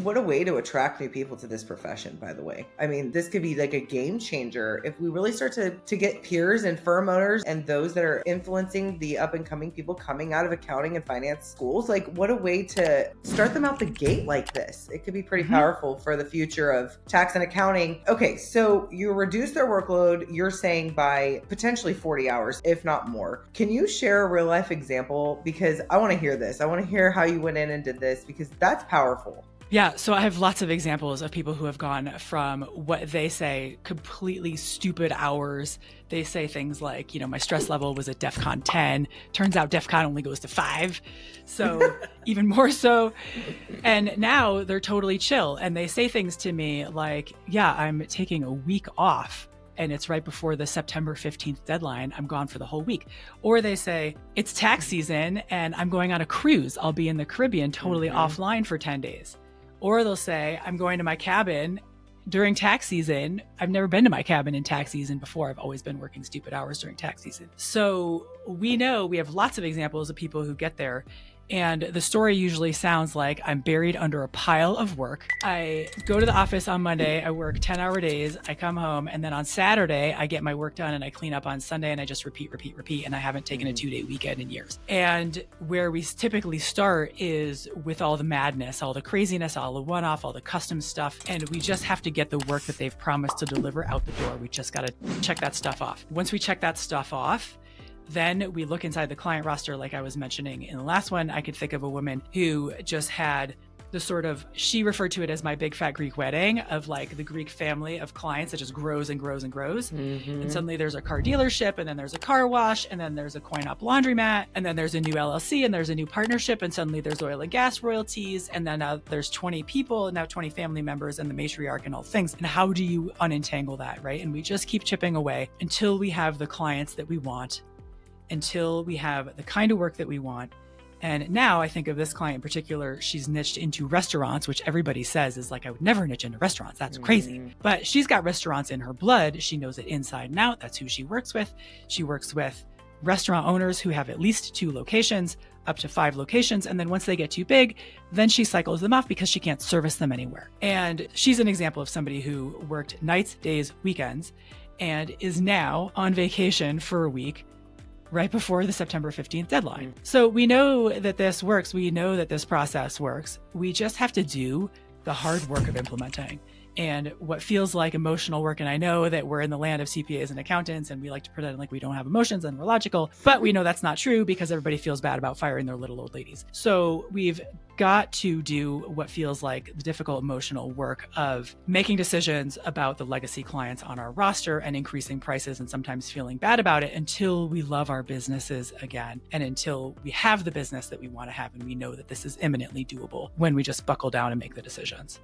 What a way to attract new people to this profession, by the way. I mean, this could be like a game changer if we really start to get peers and firm owners and those that are influencing the up and coming people coming out of accounting and finance schools. Like, what a way to start them out the gate like this. It could be pretty powerful for the future of tax and accounting. Okay, so you reduce their workload, you're saying by potentially 40 hours, if not more. Can you share a real life example? Because I want to hear this. I want to hear how you went in and did this, because that's powerful. Yeah, so I have lots of examples of people who have gone from what they say completely stupid hours. They say things like, my stress level was at DEFCON 10. Turns out DEFCON only goes to 5. So even more so. And now they're totally chill. And they say things to me like, yeah, I'm taking a week off. And it's right before the September 15th deadline. I'm gone for the whole week. Or they say, it's tax season and I'm going on a cruise. I'll be in the Caribbean totally offline for 10 days. Or they'll say, I'm going to my cabin during tax season. I've never been to my cabin in tax season before. I've always been working stupid hours during tax season. So we know we have lots of examples of people who get there. And the story usually sounds like I'm buried under a pile of work. I go to the office on Monday, I work 10-hour days, I come home, and then on Saturday, I get my work done and I clean up on Sunday and I just repeat. And I haven't taken a 2-day weekend in years. And where we typically start is with all the madness, all the craziness, all the one-off, all the custom stuff. And we just have to get the work that they've promised to deliver out the door. We just got to check that stuff off. Once we check that stuff off, then we look inside the client roster, like I was mentioning in the last one. I could think of a woman who just had the sort of, she referred to it as my big fat Greek wedding of like the Greek family of clients that just grows and grows and grows. And suddenly there's a car dealership, and then there's a car wash, and then there's a coin op laundromat, and then there's a new LLC, and there's a new partnership, and suddenly there's oil and gas royalties, and then now there's 20 people, and now 20 family members and the matriarch and all things. And how do you unentangle that, right? And we just keep chipping away until we have the clients that we want, until we have the kind of work that we want. And now I think of this client in particular, she's niched into restaurants, which everybody says is like, I would never niche into restaurants. That's crazy. But she's got restaurants in her blood. She knows it inside and out. That's who she works with. She works with restaurant owners who have at least 2 locations, up to 5 locations. And then once they get too big, then she cycles them off because she can't service them anywhere. And she's an example of somebody who worked nights, days, weekends, and is now on vacation for a week right before the September 15th deadline. So we know that this works. We know that this process works. We just have to do the hard work of implementing. And what feels like emotional work, and I know that we're in the land of CPAs and accountants, and we like to pretend like we don't have emotions and we're logical, but we know that's not true because everybody feels bad about firing their little old ladies. So we've got to do what feels like the difficult emotional work of making decisions about the legacy clients on our roster and increasing prices and sometimes feeling bad about it until we love our businesses again and until we have the business that we want to have and we know that this is imminently doable when we just buckle down and make the decisions.